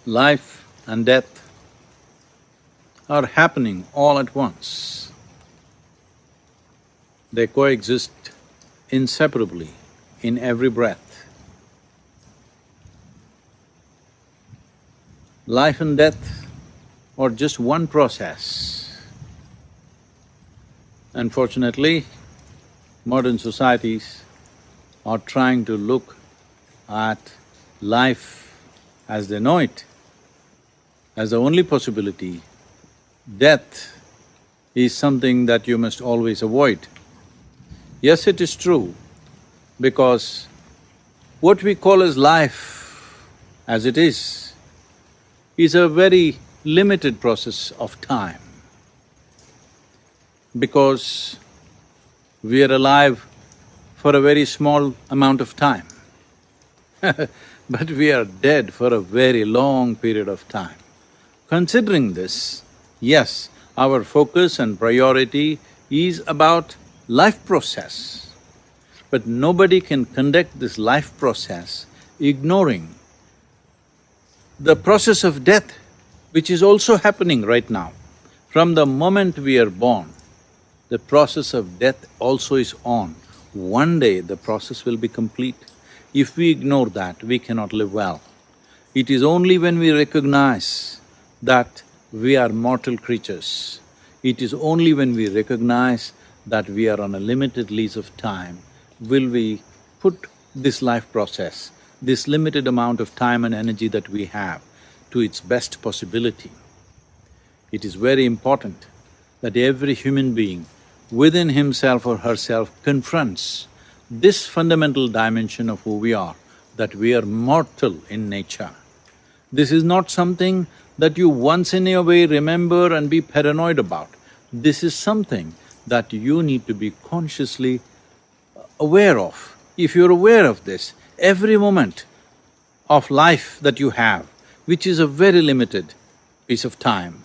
Life and death are happening all at once. They coexist inseparably in every breath. Life and death are just one process. Unfortunately, modern societies are trying to look at life as they know it, as the only possibility. Death is something that you must always avoid. Yes, it is true, because what we call as life, as it is a very limited process of time. Because we are alive for a very small amount of time but we are dead for a very long period of time. Considering this, yes, our focus and priority is about life process, but nobody can conduct this life process ignoring the process of death, which is also happening right now. From the moment we are born, the process of death also is on. One day the process will be complete. If we ignore that, we cannot live well. It is only when we recognize that we are mortal creatures, it is only when we recognize that we are on a limited lease of time, will we put this life process, this limited amount of time and energy that we have, to its best possibility. It is very important that every human being within himself or herself confronts this fundamental dimension of who we are, that we are mortal in nature. This is not something that you once in a way remember and be paranoid about. This is something that you need to be consciously aware of. If you're aware of this, every moment of life that you have, which is a very limited piece of time,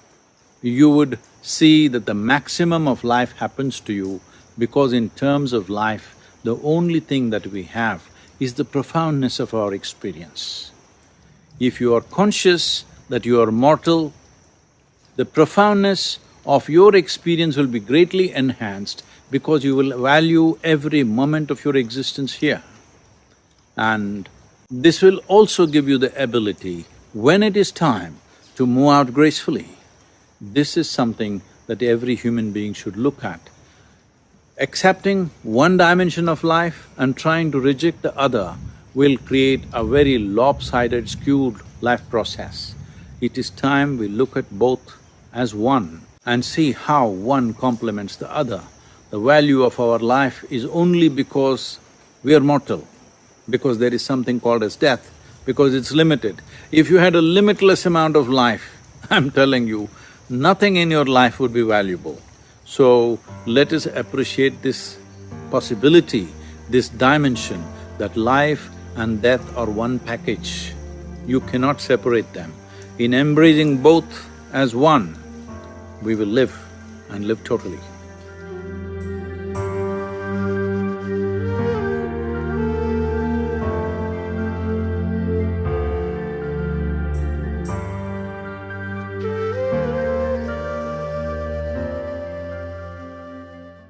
you would see that the maximum of life happens to you, because in terms of life, the only thing that we have is the profoundness of our experience. If you are conscious that you are mortal, the profoundness of your experience will be greatly enhanced, because you will value every moment of your existence here. And this will also give you the ability, when it is time, to move out gracefully. This is something that every human being should look at. Accepting one dimension of life and trying to reject the other will create a very lopsided, skewed life process. It is time we look at both as one and see how one complements the other. The value of our life is only because we are mortal, because there is something called as death, because it's limited. If you had a limitless amount of life, I'm telling you, nothing in your life would be valuable. So, let us appreciate this possibility, this dimension, that life and death are one package. You cannot separate them. In embracing both as one, we will live and live totally.